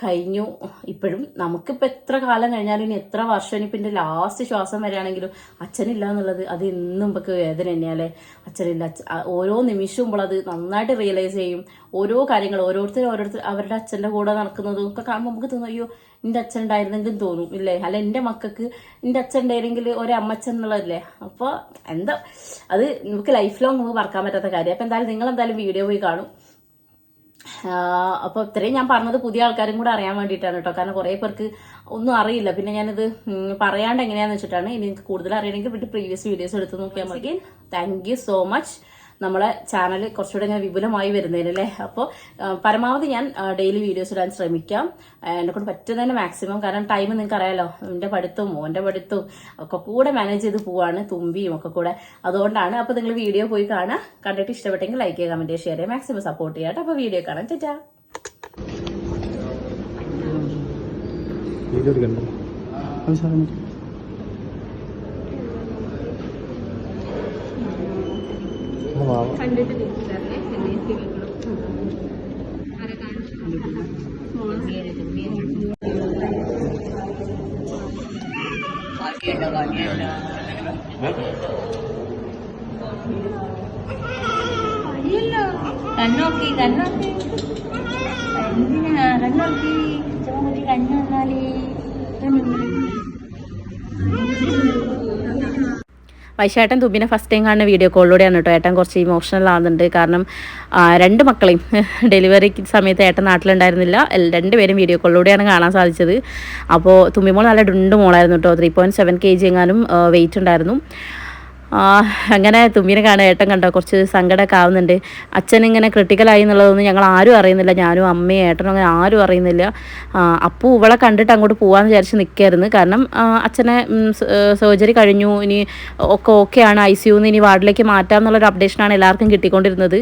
കഴിഞ്ഞു. ഇപ്പോഴും നമുക്കിപ്പോൾ എത്ര കാലം കഴിഞ്ഞാലും ഇനി എത്ര വർഷം ഇനിയിപ്പോൾ എൻ്റെ ലാസ്റ്റ് ശ്വാസം വരികയാണെങ്കിലും അച്ഛനില്ല എന്നുള്ളത് അത് ഇന്നും നമുക്ക് വേദന തന്നെയല്ലേ. അച്ഛനില്ല, ഓരോ നിമിഷവും അത് നന്നായിട്ട് റിയലൈസ് ചെയ്യും. ഓരോ കാര്യങ്ങൾ ഓരോരുത്തർ അവരുടെ അച്ഛൻ്റെ കൂടെ നടക്കുന്നതും ഒക്കെ കാണുമ്പോൾ നമുക്ക് തോന്നും അയ്യോ എൻ്റെ അച്ഛൻ ഉണ്ടായിരുന്നെങ്കിലും തോന്നും ഇല്ലേ. അല്ല എൻ്റെ മക്കൾക്ക് എൻ്റെ അച്ഛൻ ഉണ്ടായിരുന്നെങ്കിൽ ഒരമ്മച്ചൻ എന്നുള്ളതല്ലേ. അപ്പോൾ എന്താ അത് നമുക്ക് ലൈഫ് ലോങ് നമുക്ക് മറക്കാൻ പറ്റാത്ത കാര്യം. അപ്പം എന്തായാലും നിങ്ങൾ എന്തായാലും വീഡിയോ പോയി കാണും. അപ്പോൾ ഇത്രയും ഞാൻ പറഞ്ഞത് പുതിയ ആൾക്കാരും കൂടെ അറിയാൻ വേണ്ടിയിട്ടാണ് കേട്ടോ. കാരണം കുറേ പേർക്ക് ഒന്നും അറിയില്ല. പിന്നെ ഞാനിത് പറയാണ്ട് എങ്ങനെയാന്ന് വെച്ചിട്ടാണ്. ഇനി നിങ്ങൾക്ക് കൂടുതൽ അറിയണമെങ്കിൽ പിന്നെ പ്രീവിയസ് വീഡിയോസ് എടുത്ത് നോക്കിയാൽ മതി. Thank you so much. നമ്മളെ ചാനൽ കുറച്ചുകൂടെ ഞാൻ വിപുലമായി വരുന്നതിനല്ലേ. അപ്പോൾ പരമാവധി ഞാൻ ഡെയിലി വീഡിയോസ് ഇടാൻ ശ്രമിക്കാം, എന്നെ കൊണ്ട് പറ്റുന്നതിന് മാക്സിമം. കാരണം ടൈം നിങ്ങൾക്ക് അറിയാലോ, എൻ്റെ പഠിത്തവും മോൻ്റെ പഠിത്തവും ഒക്കെ കൂടെ മാനേജ് ചെയ്ത് പോവാണ്, തുമ്പിയും ഒക്കെ കൂടെ. അതുകൊണ്ടാണ്. അപ്പോൾ നിങ്ങൾ വീഡിയോ പോയി കാണാം. കണ്ടിട്ട് ഇഷ്ടപ്പെട്ടെങ്കിൽ ലൈക്ക് ചെയ്യുക, കമന്റ് ഷെയർ ചെയ്യുക, മാക്സിമം സപ്പോർട്ട് ചെയ്യാം. അപ്പോൾ വീഡിയോ കാണാം. ചേച്ചാ കണ്ടിട്ട് തിരിച്ചറിഞ്ഞേ കണ്ണോക്കി എന്തിനാ കണ്ണോക്കി ചോമതി കണ്ണു വന്നാലേ. വൈശേട്ടൻ തുമ്പിനെ ഫസ്റ്റ് ടൈം കാണുന്ന വീഡിയോ കോളിലൂടെയാണ് കേട്ടോ. ഏട്ടൻ കുറച്ച് ഇമോഷണൽ ആകുന്നുണ്ട്. കാരണം രണ്ട് മക്കളെയും ഡെലിവറി സമയത്ത് ഏട്ടൻ നാട്ടിലുണ്ടായിരുന്നില്ല. രണ്ടുപേരും വീഡിയോ കോളിലൂടെയാണ് കാണാൻ സാധിച്ചത്. അപ്പോൾ തുമ്പിമോൾ നല്ല ഡുണ്ട് മോളായിരുന്നു കേട്ടോ. 3.7 kg എങ്ങാനും വെയിറ്റ് ഉണ്ടായിരുന്നു. അങ്ങനെ തുമ്പിനെ കാണാൻ ഏട്ടൻ കണ്ടോ കുറച്ച് സങ്കടമൊക്കെ ആവുന്നുണ്ട്. അച്ഛനിങ്ങനെ ക്രിട്ടിക്കലായി എന്നുള്ളതൊന്നും ഞങ്ങൾ ആരും അറിയുന്നില്ല. ഞാനും അമ്മയും ഏട്ടനും അങ്ങനെ ആരും അറിയുന്നില്ല. അപ്പു ഇവളെ കണ്ടിട്ട് അങ്ങോട്ട് പോകാമെന്ന് വിചാരിച്ച് നിൽക്കുകയായിരുന്നു. കാരണം അച്ഛനെ സർജറി കഴിഞ്ഞു, ഇനി ഒക്കെ ഓക്കെയാണ്, ICUന്ന് ഇനി വാർഡിലേക്ക് മാറ്റാം എന്നുള്ളൊരു അപ്ഡേഷനാണ് എല്ലാവർക്കും കിട്ടിക്കൊണ്ടിരുന്നത്.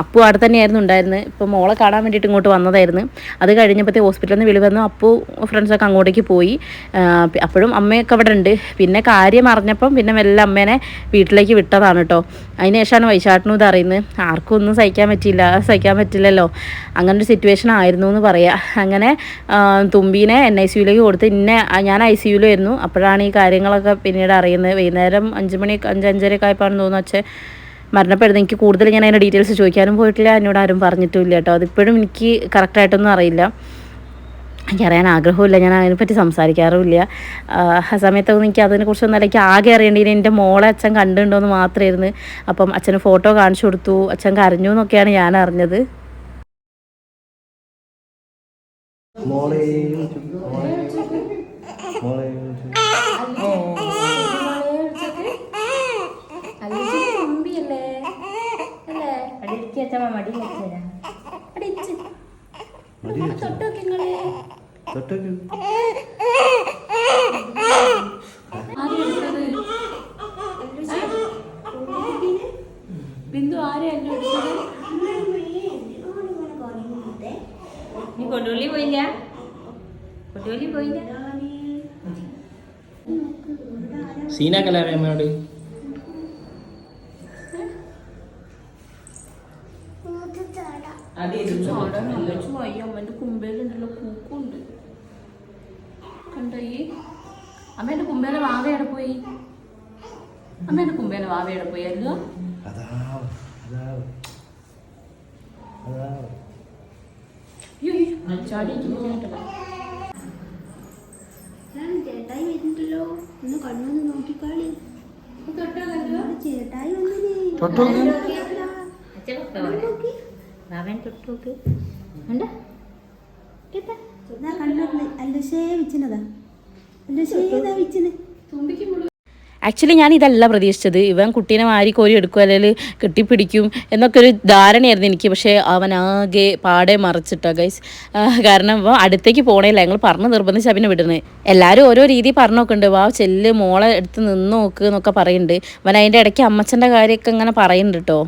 അപ്പു അവിടെ തന്നെയായിരുന്നു ഉണ്ടായിരുന്നത്. ഇപ്പോൾ മോളെ കാണാൻ വേണ്ടിയിട്ട് ഇങ്ങോട്ട് വന്നതായിരുന്നു. അത് കഴിഞ്ഞപ്പോഴത്തെ ഹോസ്പിറ്റലിൽ നിന്ന് വിളി വന്നു. അപ്പു ഫ്രണ്ട്സൊക്കെ അങ്ങോട്ടേക്ക് പോയി. അപ്പോഴും അമ്മയൊക്കെ അവിടെ ഉണ്ട്. പിന്നെ കാര്യം അറിഞ്ഞപ്പം പിന്നെ മെല്ലെ അമ്മേനെ വീട്ടിലേക്ക് വിട്ടതാണ് കേട്ടോ. അതിന് ശേഷമാണ് വൈശാട്ടിനും ഇത് അറിയുന്നത്. ആർക്കും ഒന്നും സഹിക്കാൻ പറ്റില്ലല്ലോ, അങ്ങനെ ഒരു സിറ്റുവേഷൻ ആയിരുന്നു എന്ന് പറയാം. അങ്ങനെ തുമ്പീനെ NICUലേക്ക് കൊടുത്ത് ഞാൻ ICUലായിരുന്നു. അപ്പോഴാണ് ഈ കാര്യങ്ങളൊക്കെ പിന്നീട് അറിയുന്നത്. വൈകുന്നേരം 5:5 ആയപ്പോഴാണെന്ന് തോന്നുന്നു അച്ഛൻ മരണപ്പെടുന്നത്. എനിക്ക് കൂടുതൽ ഞാൻ അതിൻ്റെ ഡീറ്റെയിൽസ് ചോദിക്കാനും പോയിട്ടില്ല, എന്നോട് ആരും പറഞ്ഞിട്ടുമില്ല കേട്ടോ. അതിപ്പോഴും എനിക്ക് കറക്റ്റായിട്ടൊന്നും അറിയില്ല, എനിക്കറിയാൻ ആഗ്രഹമില്ല, ഞാൻ അതിനെപ്പറ്റി സംസാരിക്കാറുമില്ല. ആ സമയത്തൊന്നും എനിക്ക് അതിനെക്കുറിച്ചൊന്നും എനിക്ക് ആകെ അറിയേണ്ടത് എൻ്റെ മോളെ അച്ഛൻ കണ്ടിട്ടുണ്ടോയെന്ന് മാത്രമായിരുന്നു. അപ്പം അച്ഛന് ഫോട്ടോ കാണിച്ചു കൊടുത്തു, അച്ഛൻ കരഞ്ഞു എന്നൊക്കെയാണ് ഞാൻ അറിഞ്ഞത്. ബിന്ദു ആരെയല്ലോ നീ കൊണ്ടുള്ളി പോയില്ല സീനാക്കല്ലേ അമ്മയോട്? അമ്മേന്റെ കുമ്പേലുണ്ടല്ലോ പൂക്കുണ്ട് കണ്ടോ? ഈ അമ്മേന്റെ കുമ്പേലെ വാവയുടെ പോയി അല്ലോ. ചേട്ടായി വരുന്നുണ്ടല്ലോ, ഒന്ന് കണ്ണൊന്ന് നോക്കിക്കാളി. ചേട്ടായി ആക്ച്വലി ഞാൻ ഇതല്ല പ്രതീക്ഷിച്ചത്. ഇവൻ കുട്ടീനെ വാരി കോരി എടുക്കും അല്ലെങ്കിൽ കെട്ടിപ്പിടിക്കും എന്നൊക്കെ ഒരു ധാരണയായിരുന്നു എനിക്ക്. പക്ഷേ അവനാകെ പാടെ മറിച്ചിട്ടോ ഗൈസ്. കാരണം ഇവ അടുത്തേക്ക് പോകണേല്ല, ഞങ്ങൾ പറഞ്ഞ് നിർബന്ധിച്ച് അവനെ വിടുന്നത്. എല്ലാവരും ഓരോ രീതി പറഞ്ഞു നോക്കുന്നുണ്ട്, വാ ചെല്ല് മോളെ എടുത്ത് നിന്ന് നോക്ക് എന്നൊക്കെ പറയുന്നുണ്ട്. അവൻ അതിൻ്റെ ഇടയ്ക്ക് അമ്മച്ചൻ്റെ കാര്യമൊക്കെ ഇങ്ങനെ പറയുന്നുണ്ട് കേട്ടോ.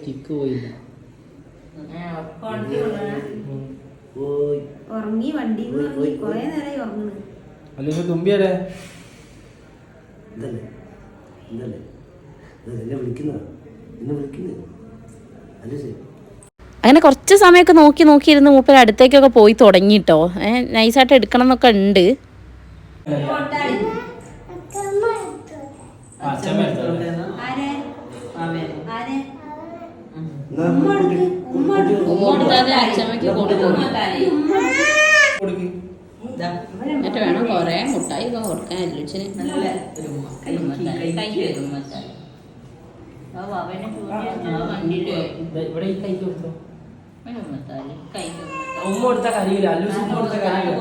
കിക്ക് പോയില്ല, ഉറങ്ങി വണ്ടി കൊറേ നേരമായി ഉറങ്ങുന്നു. അല്ല തുമ്പിയല്ലേ അങ്ങനെ കുറച്ച് സമയമൊക്കെ നോക്കിയിരുന്ന് മൂപ്പര് അടുത്തേക്കൊക്കെ പോയി തുടങ്ങിട്ടോ. നൈസായിട്ട് എടുക്കണം എന്നൊക്കെ ഉണ്ട്. എന്നിട്ട് വേണം കൊറേ മുട്ടായി കൊടുക്കാൻ അല്ലുച്ചിന്. ഉമ്മ കൊടുത്ത കരിയില്ല, അല്ലൂസിന് കൊടുത്ത കരിയില്ല.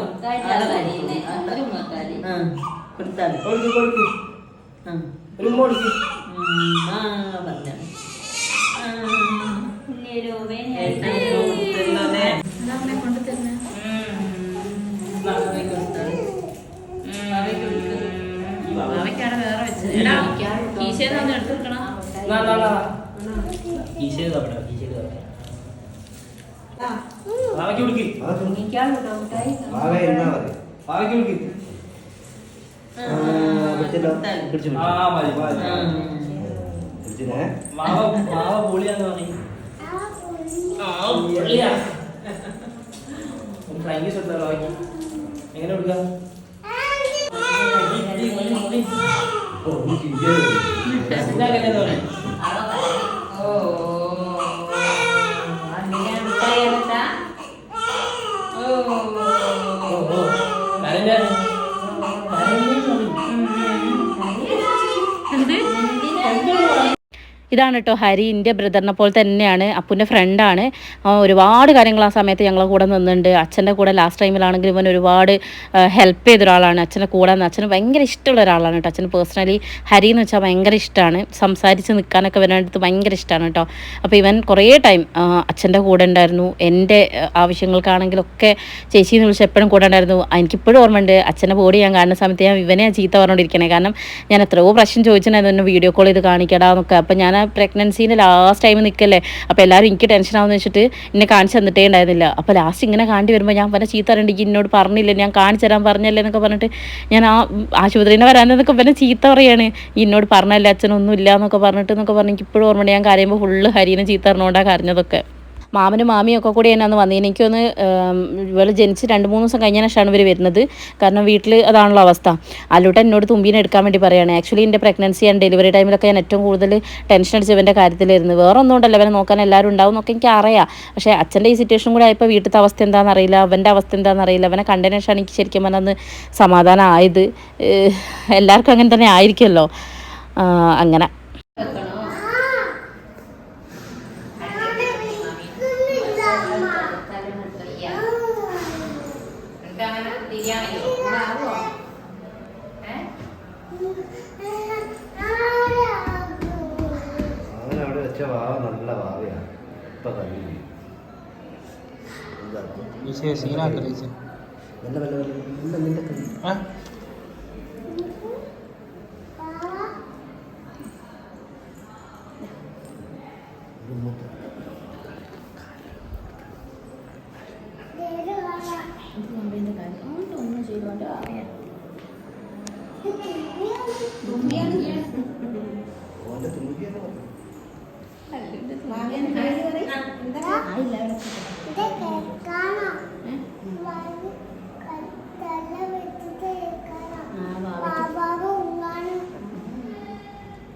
ഒരു ഉമ്മ കൊടുക്ക്. പൊളിയാന്ന് പറയും. എങ്ങനെ കൊടുക്കാം? ഇതാണ് കേട്ടോ ഹരി, എൻ്റെ ബ്രദറിനെ പോലെ തന്നെയാണ്, അപ്പൂൻ്റെ ഫ്രണ്ടാണ്. ഒരുപാട് കാര്യങ്ങൾ ആ സമയത്ത് ഞങ്ങളെ കൂടെ നിന്നുണ്ട്. അച്ഛൻ്റെ കൂടെ ലാസ്റ്റ് ടൈമിലാണെങ്കിൽ ഇവൻ ഒരുപാട് ഹെൽപ്പ് ചെയ്ത ഒരാളാണ്. അച്ഛൻ്റെ കൂടെ നിന്ന് അച്ഛന് ഭയങ്കര ഇഷ്ടമുള്ള ഒരാളാണ് കേട്ടോ. അച്ഛന് പേഴ്സണലി ഹരി എന്ന് വെച്ചാൽ ഭയങ്കര ഇഷ്ടമാണ്. സംസാരിച്ച് നിൽക്കാനൊക്കെ ഇവനടുത്ത് ഭയങ്കര ഇഷ്ടമാണ് കേട്ടോ. അപ്പോൾ ഇവൻ കുറേ ടൈം അച്ഛൻ്റെ കൂടെ ഉണ്ടായിരുന്നു. എൻ്റെ ആവശ്യങ്ങൾക്കാണെങ്കിലൊക്കെ ചേച്ചിന്ന് വിളിച്ച് എപ്പോഴും കൂടെ ഉണ്ടായിരുന്നു. എനിക്കിപ്പോഴും ഓർമ്മയുണ്ട്, അച്ഛൻ്റെ ബോഡി ഞാൻ കാണുന്ന സമയത്ത് ഞാൻ ഇവനെ ചീത്ത പറഞ്ഞുകൊണ്ടിരിക്കണേ. കാരണം ഞാൻ എത്രയോ പ്രാവശ്യം ചോദിച്ചിട്ടുണ്ടായിരുന്നു എന്നെ വീഡിയോ കോൾ ചെയ്ത് കാണിക്കടാന്നൊക്കെ. അപ്പം ഞാൻ പ്രഗ്നൻസീൻ്റെ ലാസ്റ്റ് ടൈം നിൽക്കല്ലേ, അപ്പോൾ എല്ലാവരും എനിക്ക് ടെൻഷനാണെന്ന് വെച്ചിട്ട് എന്നെ കാണിച്ച് തന്നിട്ടേ ഉണ്ടായിരുന്നില്ല. അപ്പോൾ ലാസ്റ്റ് ഇങ്ങനെ കാണ്ടി വരുമ്പോൾ ഞാൻ പറഞ്ഞ ചീത്ത അറിയണ്ടെങ്കിൽ എന്നോട് പറഞ്ഞില്ല, ഞാൻ കാണിച്ചു തരാൻ പറഞ്ഞല്ലേ എന്നൊക്കെ പറഞ്ഞിട്ട് ഞാൻ ആ ആശുപത്രിയിൽ വരാനെന്നൊക്കെ പറഞ്ഞ് ചീത്ത പറയാണ്. എന്നോട് പറഞ്ഞല്ലേ അച്ഛനൊന്നും ഇല്ല എന്നൊക്കെ പറഞ്ഞിട്ട് എനിക്ക് ഇപ്പോഴും ഓർമ്മയുണ്ട്. ഞാൻ കരയുമ്പോൾ ഫുള്ള് ഹരീനെ ചീത്ത പറഞ്ഞുകൊണ്ടാണ് കരഞ്ഞതൊക്കെ. മാമനും മാമിയും ഒക്കെ കൂടി എന്നാന്ന് വന്നത്. എനിക്കൊന്ന് ഇവള് ജനിച്ച് 2-3 ദിവസം കഴിഞ്ഞ ശേഷമാണ് ഇവർ വരുന്നത്. കാരണം വീട്ടിൽ അതാണല്ലോ അവസ്ഥ. അല്ലൂട്ടൻ എന്നോട് തുമ്പീനെ എടുക്കാൻ വേണ്ടി പറയുകയാണ്. ആക്ച്വലി എൻ്റെ പ്രഗ്നൻസി ആൻഡ് ഡെലിവറി ടൈമിലൊക്കെ ഞാൻ ഏറ്റവും കൂടുതൽ ടെൻഷൻ അടിച്ച് ഇവൻ്റെ കാര്യത്തിലായിരുന്നു. വേറെ ഒന്നും ഉണ്ടല്ലോ, അവനെ നോക്കാൻ എല്ലാവരും ഉണ്ടാവും എന്നൊക്കെ എനിക്ക് അറിയാം. പക്ഷേ അച്ഛൻ്റെ ഈ സിറ്റുവേഷൻ കൂടെ ആയപ്പോൾ വീട്ടിലത്തെ അവസ്ഥ എന്താണെന്ന് അറിയില്ല, അവൻ്റെ അവസ്ഥ എന്താണെന്ന് അറിയില്ല. അവനെ കണ്ടതിന് ശേഷമാണ് എനിക്ക് ശരിക്കും പറഞ്ഞാൽ സമാധാനം ആയത്. എല്ലാവർക്കും അങ്ങനെ തന്നെ ആയിരിക്കുമല്ലോ. അങ്ങനെ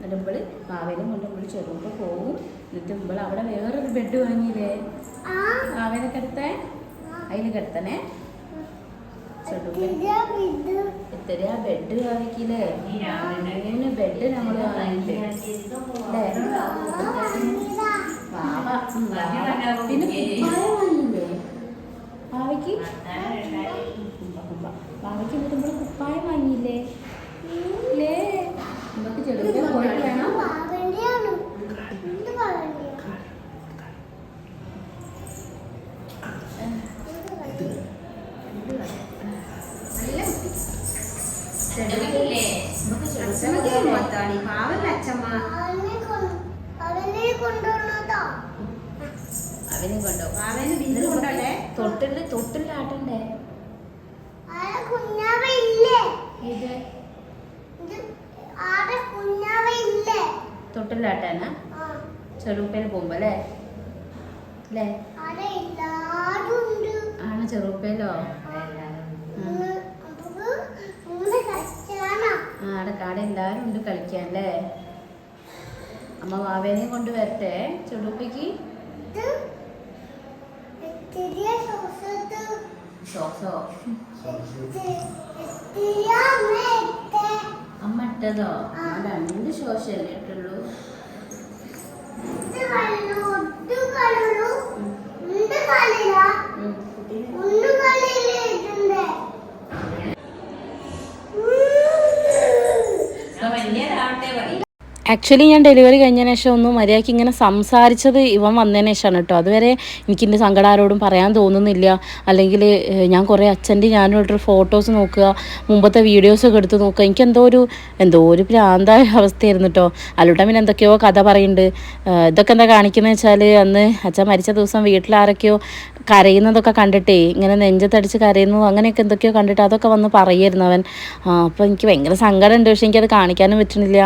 എന്നിട്ട് മാവേനും കൊണ്ട് നമ്മൾ ചെറുപ്പം പോകും. എന്നിട്ട് നമ്മൾ അവിടെ വേറൊരു ബെഡ് വാങ്ങിയില്ലേ, മാവേനെ കിടത്തേ, അതിന് കിടത്തണേ. എത്രയാ ബെഡ് വാങ്ങിക്കില്ലേ, മാവേന് ബെഡ് നമ്മൾ വാങ്ങിയില്ലേ അല്ലേ. പിന്നെ വാങ്ങിയില്ലേ മാവയ്ക്ക്, മാവയ്ക്ക് എന്നിട്ട് നമ്മൾ കുപ്പായം വാങ്ങിയില്ലേ അല്ലേ. നമുക്ക് ചെറുപ്പം പോയിട്ട് വേണം. അവനെ കൊണ്ടോ, തൊട്ടിലാട്ടണ്ടേ. തൊട്ടിലാട്ടാനാ ചെറുപ്പേന് പോകുമ്പോ അല്ലേ അല്ലേ. ആണ് ചെറുപ്പേലോ. അവിടെ എല്ലാരും ഉണ്ട് കളിക്കാൻ അല്ലേ. അമ്മ വാവേനെയും കൊണ്ട് വരട്ടെ ചെറുപ്പയ്ക്ക്. അമ്മ ഇട്ടതോ? 2 ശോശല്ലേ ഇട്ടുള്ളൂ. ആക്ച്വലി ഞാൻ ഡെലിവറി കഴിഞ്ഞതിന് ശേഷം ഒന്ന് മര്യാദയ്ക്ക് ഇങ്ങനെ സംസാരിച്ചത് ഇവൻ വന്നതിന് ശേഷമാണ് കേട്ടോ. അതുവരെ എനിക്കെൻ്റെ സങ്കടം ആരോടും പറയാൻ തോന്നുന്നില്ല. അല്ലെങ്കിൽ ഞാൻ കുറേ അച്ഛൻ്റെ ഞാനോട്ടൊരു ഫോട്ടോസ് നോക്കുക, മുമ്പത്തെ വീഡിയോസൊക്കെ എടുത്ത് നോക്കുക. എനിക്ക് എന്തോ ഒരു ഭ്രാന്തായ അവസ്ഥയായിരുന്നു കേട്ടോ. അല്ലൂട്ടൻ പിന്നെ എന്തൊക്കെയോ കഥ പറയുന്നുണ്ട്. ഇതൊക്കെ എന്താ കാണിക്കുന്നത് വെച്ചാൽ, അന്ന് അച്ഛൻ മരിച്ച ദിവസം വീട്ടിലാരൊക്കെയോ കരയുന്നതൊക്കെ കണ്ടിട്ടേ, ഇങ്ങനെ നെഞ്ചത്തടിച്ച് കരയുന്നതോ അങ്ങനെയൊക്കെ എന്തൊക്കെയോ കണ്ടിട്ട് അതൊക്കെ വന്ന് പറയായിരുന്നു അവൻ. അപ്പോൾ എനിക്ക് ഭയങ്കര സങ്കടമുണ്ട്. പക്ഷേ എനിക്കത് കാണിക്കാനും പറ്റുന്നില്ല.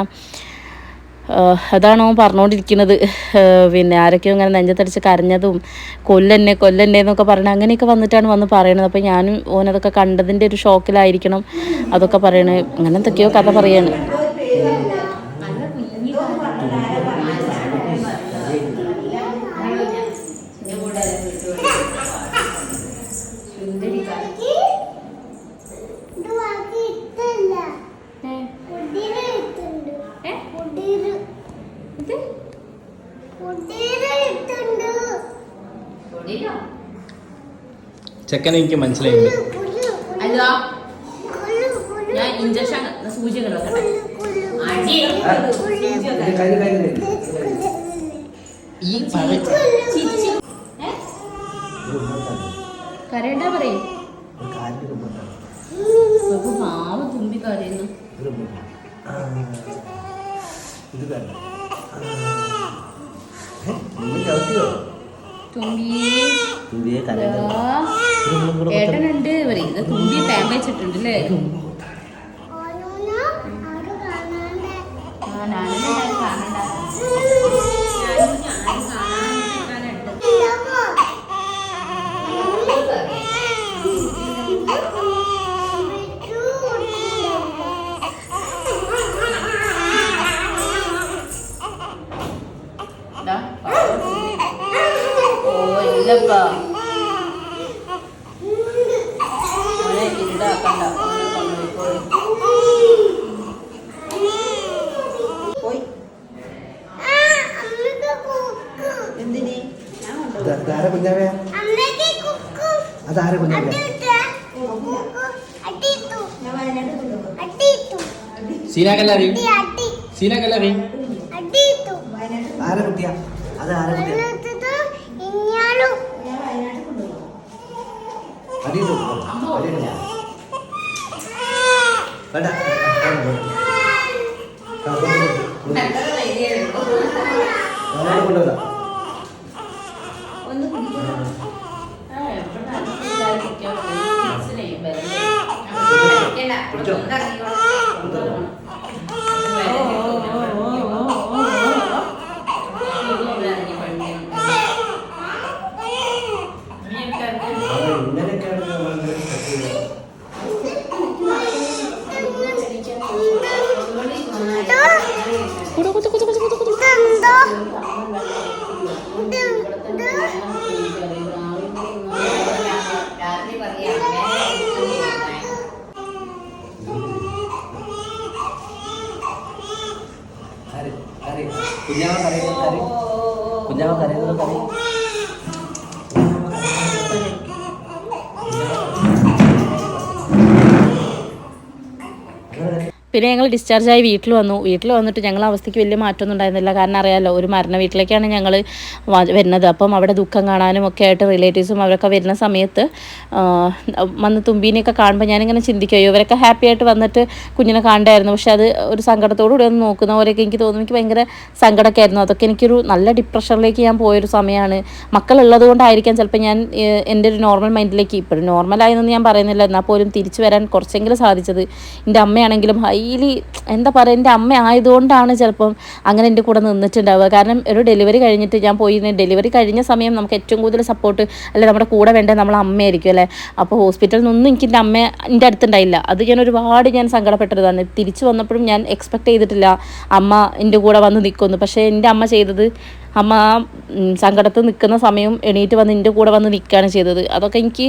അതാണ് അവൻ പറഞ്ഞുകൊണ്ടിരിക്കുന്നത്. പിന്നെ ആരൊക്കെയോ ഇങ്ങനെ നെഞ്ചത്തടിച്ച് കരഞ്ഞതും കൊല്ലന്നെ എന്നൊക്കെ പറയണത് അങ്ങനെയൊക്കെ വന്നിട്ടാണ് പറയണത്. അപ്പോൾ ഞാനും ഓനതൊക്കെ കണ്ടതിൻ്റെ ഒരു ഷോക്കിലായിരിക്കണം അതൊക്കെ പറയണത്. അങ്ങനെ എന്തൊക്കെയോ കഥ പറയാണ്. ചെക്കനെ എനിക്ക് മനസ്സിലായില്ല. അല്ലോ ഞാൻ ഇഞ്ചക്ഷൻ സൂചി കിടക്കട്ടെ. കരയണ്ട പറയും. പാവ തുമ്പി കരയുന്നു. തുമ്പി ഏട്ടനുണ്ട് ഇത് തുമ്പി ഫാൻ വെച്ചിട്ടുണ്ട് അല്ലേ? അതാരെ കുഞ്ഞാവേ? സീനാക്കല്ലാറി സീനാക്കല്ലാറി ആരെ കുട്ടിയാ? അത് ആരെ കുട്ടിയാ? അടിയിട്ടോ അടിയിട്ടോ വേണ്ട കൊണ്ടുവരാം. കുഞ്ഞാവ കരയുന്നത് കറി പിന്നെ ഞങ്ങൾ ഡിസ്ചാർജായി വീട്ടിൽ വന്നിട്ട് ഞങ്ങളെ അവസ്ഥയ്ക്ക് വലിയ മാറ്റമൊന്നും ഉണ്ടായിരുന്നില്ല. കാരണം അറിയാമല്ലോ, ഒരു മരണ വീട്ടിലേക്കാണ് ഞങ്ങൾ വരുന്നത്. അപ്പം അവിടെ ദുഃഖം കാണാനും ഒക്കെ ആയിട്ട് റിലേറ്റീവ്സും അവരൊക്കെ വരുന്ന സമയത്ത് വന്ന് തുമ്പീനെയൊക്കെ കാണുമ്പോൾ ഞാനിങ്ങനെ ചിന്തിക്കുകയോ ഇവരൊക്കെ ഹാപ്പി ആയിട്ട് വന്നിട്ട് കുഞ്ഞിനെ കാണണ്ടായിരുന്നു. പക്ഷെ അത് ഒരു സങ്കടത്തോടുകൂടി ഒന്ന് നോക്കുന്ന പോലെയൊക്കെ എനിക്ക് തോന്നും. എനിക്ക് ഭയങ്കര സങ്കടമൊക്കെ ആയിരുന്നു. അതൊക്കെ എനിക്കൊരു നല്ല ഡിപ്രഷനിലേക്ക് ഞാൻ പോയൊരു സമയമാണ്. മക്കളുള്ളത് കൊണ്ടായിരിക്കാം ചിലപ്പോൾ ഞാൻ എൻ്റെ ഒരു നോർമൽ മൈൻഡിലേക്ക്, ഇപ്പോഴും നോർമലായെന്നൊന്നും ഞാൻ പറയുന്നില്ല, എന്നാൽ പോലും തിരിച്ചു വരാൻ കുറച്ചെങ്കിലും സാധിച്ചത്. എൻ്റെ അമ്മയാണെങ്കിലും ഹൈലി എന്താ പറയുക, എൻ്റെ അമ്മ ആയതുകൊണ്ടാണ് ചിലപ്പം അങ്ങനെ എൻ്റെ കൂടെ നിന്നിട്ടുണ്ടാവുക. കാരണം ഒരു ഡെലിവറി കഴിഞ്ഞിട്ട് ഞാൻ പോയി, ഡെലിവറി കഴിഞ്ഞ സമയം നമുക്ക് ഏറ്റവും കൂടുതൽ സപ്പോർട്ട് അല്ലെ നമ്മുടെ കൂടെ വേണ്ടത് നമ്മളെ അമ്മയായിരിക്കും അല്ലേ. അപ്പോൾ ഹോസ്പിറ്റലിൽ നിന്നൊന്നും എനിക്ക് എൻ്റെ അമ്മ എൻ്റെ അടുത്തുണ്ടായില്ല. അത് ഞാൻ ഒരുപാട് തിരിച്ചു വന്നപ്പോഴും ഞാൻ എക്സ്പെക്ട് ചെയ്തിട്ടില്ല അമ്മ എൻ്റെ കൂടെ വന്ന് നിൽക്കുമെന്ന്. പക്ഷേ എൻ്റെ അമ്മ ചെയ്തത്, അമ്മ സങ്കടത്തിൽ നിൽക്കുന്ന സമയം എണീറ്റ് വന്ന് എൻ്റെ കൂടെ വന്ന് നിൽക്കുകയാണ് ചെയ്തത്. അതൊക്കെ എനിക്ക്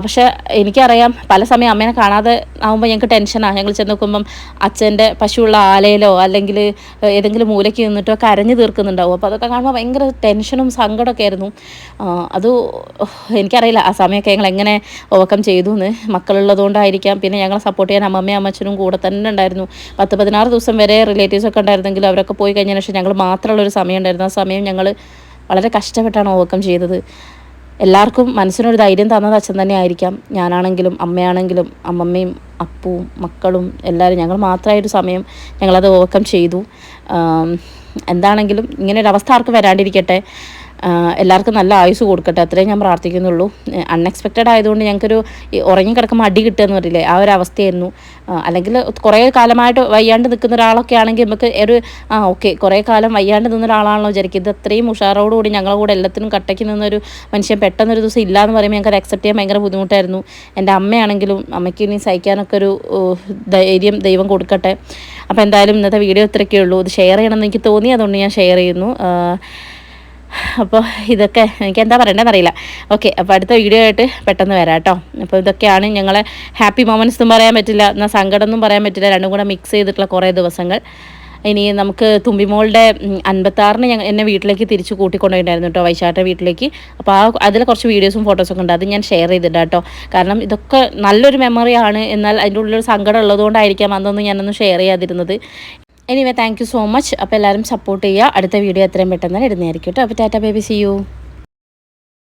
പക്ഷെ എനിക്കറിയാം, പല സമയം അമ്മേനെ കാണാതെ ആകുമ്പോൾ ഞങ്ങൾക്ക് ടെൻഷനാണ്. ഞങ്ങൾ ചെന്ന് നോക്കുമ്പം അച്ഛൻ്റെ പശുവുള്ള ആലയിലോ അല്ലെങ്കിൽ ഏതെങ്കിലും മൂലയ്ക്ക് നിന്നിട്ടോ കരഞ്ഞു തീർക്കുന്നുണ്ടാവും. അപ്പോൾ അതൊക്കെ കാണുമ്പോൾ ഭയങ്കര ടെൻഷനും സങ്കടമൊക്കെ ആയിരുന്നു. അത് എനിക്കറിയില്ല ആ സമയമൊക്കെ ഞങ്ങൾ എങ്ങനെ ഓവർകം ചെയ്തു എന്ന്. മക്കളുള്ളതുകൊണ്ടായിരിക്കാം. പിന്നെ ഞങ്ങളെ സപ്പോർട്ട് ചെയ്യാൻ അമ്മമ്മയും അമ്മച്ചനും കൂടെ തന്നെ ഉണ്ടായിരുന്നു. 10-16 ദിവസം വരെ റിലേറ്റീവ്സൊക്കെ ഉണ്ടായിരുന്നെങ്കിലും അവരൊക്കെ പോയി കഴിഞ്ഞതിന് ശേഷം ഞങ്ങൾ മാത്രമുള്ളൊരു സമയം ഉണ്ടായിരുന്നു. ആ സമയം ഞങ്ങൾ വളരെ കഷ്ടപ്പെട്ടാണ് ഓവർകം ചെയ്തത്. എല്ലാവർക്കും മനസ്സിനൊരു ധൈര്യം തന്നത് അച്ഛൻ തന്നെ ആയിരിക്കാം. ഞാനാണെങ്കിലും അമ്മയാണെങ്കിലും അമ്മമ്മയും അപ്പവും മക്കളും എല്ലാവരും ഞങ്ങൾ മാത്രമായൊരു സമയം ഞങ്ങളത് ഓവർകം ചെയ്തു. എന്താണെങ്കിലും ഇങ്ങനൊരു അവസ്ഥ ആർക്കും വരാണ്ടിരിക്കട്ടെ. എല്ലാവർക്കും നല്ല ആയുസ് കൊടുക്കട്ടെ, അത്രയും ഞാൻ പ്രാർത്ഥിക്കുന്നുള്ളൂ. അൺഎക്സ്പെക്റ്റഡ് ആയതുകൊണ്ട് ഞങ്ങൾക്കൊരു ഉറങ്ങിക്കിടക്കുമ്പോൾ അടി കിട്ടുകയെന്ന് പറയില്ലേ, ആ ഒരു അവസ്ഥയായിരുന്നു. അല്ലെങ്കിൽ കുറേ കാലമായിട്ട് വയ്യാണ്ട് നിൽക്കുന്ന ഒരാളൊക്കെ ആണെങ്കിൽ നമുക്ക് ഒരു ഓക്കെ, കുറേ കാലം വയ്യാണ്ട് നിന്ന ഒരാളാണല്ലോ വിചാരിക്കും. ഇത് അത്രയും ഉഷാറോടുകൂടി ഞങ്ങളുടെ കൂടെ എല്ലാത്തിനും കട്ടയ്ക്ക് നിന്നൊരു മനുഷ്യൻ പെട്ടെന്നൊരു ദിവസം ഇല്ലയെന്ന് പറയുമ്പോൾ ഞങ്ങൾക്ക് അക്സെപ്റ്റ് ചെയ്യാൻ ഭയങ്കര ബുദ്ധിമുട്ടായിരുന്നു. എൻ്റെ അമ്മയാണെങ്കിലും അമ്മയ്ക്ക് ഇനി സഹിക്കാനൊക്കെ ഒരു ധൈര്യം ദൈവം കൊടുക്കട്ടെ. അപ്പോൾ എന്തായാലും ഇന്നത്തെ വീഡിയോ ഇത്രയൊക്കെ ഉള്ളൂ. ഇത് ഷെയർ ചെയ്യണമെന്ന് എനിക്ക് തോന്നി, അതുകൊണ്ട് ഞാൻ ഷെയർ ചെയ്യുന്നു. അപ്പോൾ ഇതൊക്കെ എനിക്ക് എന്താ പറയേണ്ടതെന്ന് അറിയില്ല. ഓക്കെ, അപ്പോൾ അടുത്ത വീഡിയോ ആയിട്ട് പെട്ടെന്ന് വരാം കേട്ടോ. അപ്പോൾ ഇതൊക്കെയാണ് ഞങ്ങളെ ഹാപ്പി മൊമെൻറ്റ്സ് എന്നും പറയാൻ പറ്റില്ല, എന്നാൽ സങ്കടം എന്നും പറയാൻ പറ്റില്ല, രണ്ടും കൂടെ മിക്സ് ചെയ്തിട്ടുള്ള കുറേ ദിവസങ്ങൾ. ഇനി നമുക്ക് തുമ്പിമോളുടെ 56-ന് എന്നെ വീട്ടിലേക്ക് തിരിച്ച് കൂട്ടിക്കൊണ്ടുപോയിട്ടുണ്ടായിരുന്നു കേട്ടോ, വൈശാട്ട വീട്ടിലേക്ക്. അപ്പോൾ അതിൽ കുറച്ച് വീഡിയോസും ഫോട്ടോസൊക്കെ ഉണ്ട്, അത് ഞാൻ ഷെയർ ചെയ്തിട്ടാണ് കേട്ടോ. കാരണം ഇതൊക്കെ നല്ലൊരു മെമ്മറിയാണ്, എന്നാൽ അതിൻ്റെ ഉള്ളിലൊരു സങ്കടം ഉള്ളതുകൊണ്ടായിരിക്കാം അതൊന്നും ഞാനൊന്നും ഷെയർ ചെയ്യാതിരുന്നത്. Anyway thank you so much. അപ്പോൾ എല്ലാവരും സപ്പോർട്ട് ചെയ്യുക. അടുത്ത വീഡിയോ എത്രയും പെട്ടെന്ന് ഇടുന്നതായിരിക്കും കേട്ടോ. അപ്പോൾ ടാറ്റ ബേബി, സീ യു.